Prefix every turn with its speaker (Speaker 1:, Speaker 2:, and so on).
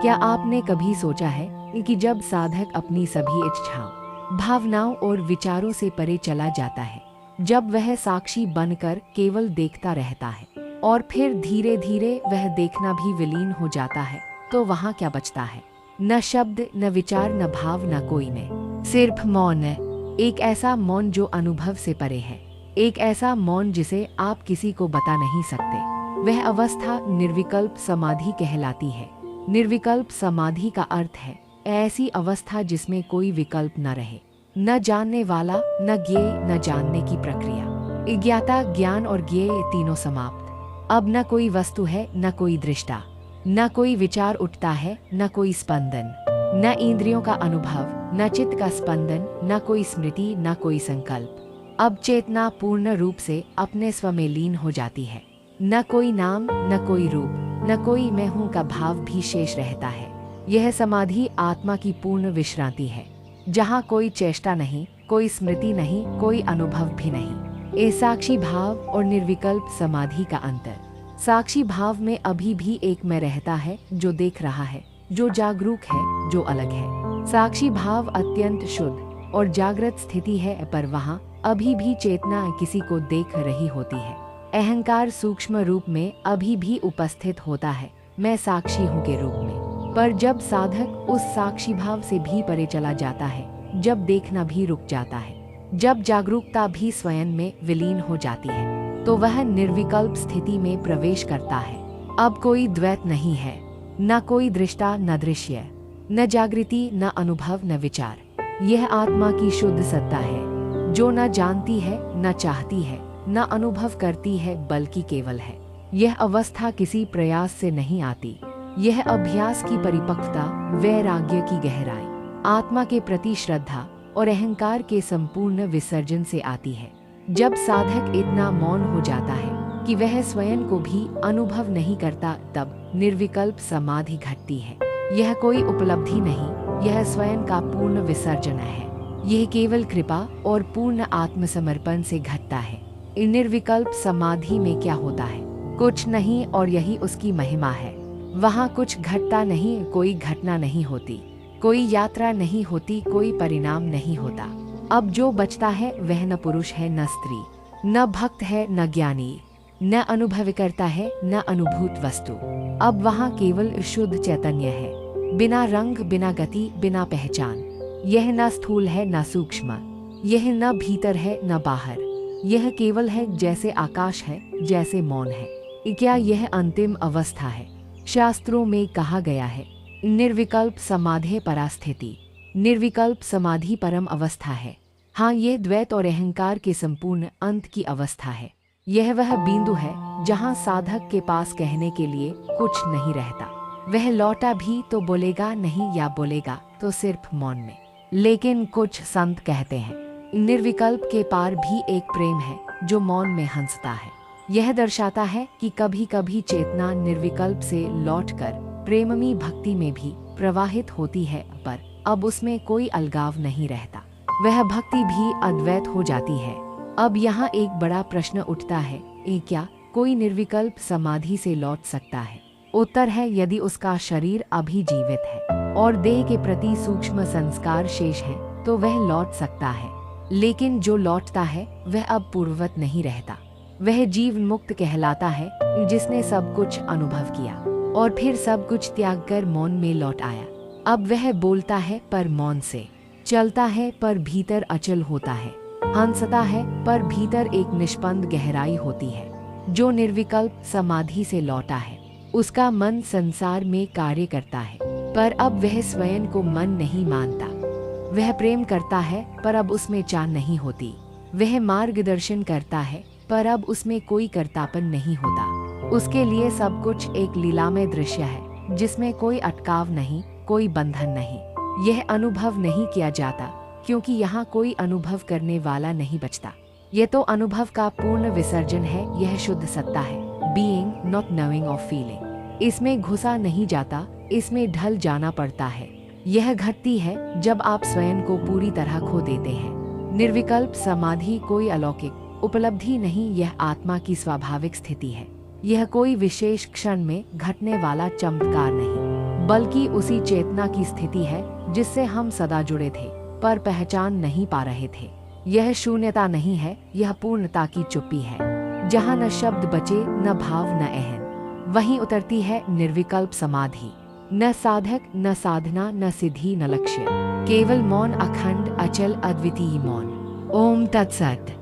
Speaker 1: क्या आपने कभी सोचा है कि जब साधक अपनी सभी इच्छाओं, भावनाओं और विचारों से परे चला जाता है, जब वह साक्षी बनकर केवल देखता रहता है और फिर धीरे धीरे वह देखना भी विलीन हो जाता है, तो वहाँ क्या बचता है? न शब्द, न विचार, न भाव, न कोई में, सिर्फ मौन। एक ऐसा मौन जो अनुभव से परे है, एक ऐसा मौन जिसे आप किसी को बता नहीं सकते। वह अवस्था निर्विकल्प समाधि कहलाती है। निर्विकल्प समाधि का अर्थ है ऐसी अवस्था जिसमें कोई विकल्प न रहे, न जानने वाला, न ज्ञेय, न जानने की प्रक्रिया। ज्ञाता, ज्ञान और ज्ञेय तीनों समाप्त। अब न कोई वस्तु है, न कोई दृष्टा, न कोई विचार उठता है, न कोई स्पंदन, न इंद्रियों का अनुभव, न चित्त का स्पंदन, न कोई स्मृति, न कोई संकल्प। अब चेतना पूर्ण रूप से अपने स्व में लीन हो जाती है। न कोई नाम, न कोई रूप, न कोई मैं हूं का भाव भी शेष रहता है। यह समाधि आत्मा की पूर्ण विश्रांति है, जहाँ कोई चेष्टा नहीं, कोई स्मृति नहीं, कोई अनुभव भी नहीं। ये साक्षी भाव और निर्विकल्प समाधि का अंतर। साक्षी भाव में अभी भी एक मैं रहता है जो देख रहा है, जो जागरूक है, जो अलग है। साक्षी भाव अत्यंत शुद्ध और जागृत स्थिति है, पर वहाँ अभी भी चेतना किसी को देख रही होती है। अहंकार सूक्ष्म रूप में अभी भी उपस्थित होता है, मैं साक्षी हूँ के रूप में। पर जब साधक उस साक्षी भाव से भी परे चला जाता है, जब देखना भी रुक जाता है, जब जागरूकता भी स्वयं में विलीन हो जाती है, तो वह निर्विकल्प स्थिति में प्रवेश करता है। अब कोई द्वैत नहीं है, न कोई दृष्टा, न दृश्य, न जागृति, न अनुभव, न विचार। यह आत्मा की शुद्ध सत्ता है, जो न जानती है, न चाहती है, न अनुभव करती है, बल्कि केवल है। यह अवस्था किसी प्रयास से नहीं आती, यह अभ्यास की परिपक्वता, वैराग्य की गहराई, आत्मा के प्रति श्रद्धा और अहंकार के संपूर्ण विसर्जन से आती है। जब साधक इतना मौन हो जाता है कि वह स्वयं को भी अनुभव नहीं करता, तब निर्विकल्प समाधि घटती है। यह कोई उपलब्धि नहीं, यह स्वयं का पूर्ण विसर्जन है। यह केवल कृपा और पूर्ण आत्मसमर्पण से घटता है। निर्विकल्प समाधि में क्या होता है? कुछ नहीं, और यही उसकी महिमा है। वहाँ कुछ घटता नहीं, कोई घटना नहीं होती, कोई यात्रा नहीं होती, कोई परिणाम नहीं होता। अब जो बचता है वह न पुरुष है, न स्त्री, न भक्त है, न ज्ञानी, न अनुभव करता है, न अनुभूत वस्तु। अब वहाँ केवल शुद्ध चैतन्य है, बिना रंग, बिना गति, बिना पहचान। यह न स्थूल है, न सूक्ष्म, यह न भीतर है, न बाहर। यह केवल है, जैसे आकाश है, जैसे मौन है। क्या यह अंतिम अवस्था है? शास्त्रों में कहा गया है, निर्विकल्प समाधि परास्थिति। निर्विकल्प समाधि परम अवस्था है। हाँ, यह द्वैत और अहंकार के संपूर्ण अंत की अवस्था है। यह वह बिंदु है जहाँ साधक के पास कहने के लिए कुछ नहीं रहता। वह लौटा भी तो बोलेगा नहीं, या बोलेगा तो सिर्फ मौन में। लेकिन कुछ संत कहते हैं, निर्विकल्प के पार भी एक प्रेम है जो मौन में हंसता है। यह दर्शाता है कि कभी कभी चेतना निर्विकल्प से लौटकर प्रेममी भक्ति में भी प्रवाहित होती है, पर अब उसमें कोई अलगाव नहीं रहता। वह भक्ति भी अद्वैत हो जाती है। अब यहाँ एक बड़ा प्रश्न उठता है, क्या कोई निर्विकल्प समाधि से लौट सकता है? उत्तर है, यदि उसका शरीर अभी जीवित है और देह के प्रति सूक्ष्म संस्कार शेष है, तो वह लौट सकता है। लेकिन जो लौटता है वह अब पूर्ववत नहीं रहता। वह जीव मुक्त कहलाता है, जिसने सब कुछ अनुभव किया और फिर सब कुछ त्याग कर मौन में लौट आया। अब वह बोलता है पर मौन से, चलता है पर भीतर अचल होता है, हंसता है पर भीतर एक निष्पन्द गहराई होती है। जो निर्विकल्प समाधि से लौटा है, उसका मन संसार में कार्य करता है, पर अब वह स्वयं को मन नहीं मानता। वह प्रेम करता है, पर अब उसमें चाह नहीं होती। वह मार्गदर्शन करता है, पर अब उसमें कोई कर्तापन नहीं होता। उसके लिए सब कुछ एक लीलामय दृश्य है, जिसमें कोई अटकाव नहीं, कोई बंधन नहीं। यह अनुभव नहीं किया जाता, क्योंकि यहाँ कोई अनुभव करने वाला नहीं बचता। यह तो अनुभव का पूर्ण विसर्जन है। यह शुद्ध सत्ता है, being, not knowing of feeling. इसमें घुसा नहीं जाता, इसमें ढल जाना पड़ता है। यह घटती है जब आप स्वयं को पूरी तरह खो देते हैं। निर्विकल्प समाधि कोई अलौकिक उपलब्धि नहीं, यह आत्मा की स्वाभाविक स्थिति है। यह कोई विशेष क्षण में घटने वाला चमत्कार नहीं, बल्कि उसी चेतना की स्थिति है जिससे हम सदा जुड़े थे पर पहचान नहीं पा रहे थे। यह शून्यता नहीं है, यह पूर्णता की चुप्पी है। जहाँ न शब्द बचे, न भाव, न एहन, वहीं उतरती है निर्विकल्प समाधि। न साधक, न साधना, न सिद्धि, न लक्ष्य, केवल मौन, अखंड, अचल, अद्वितीय मौन। ओम तत्सत।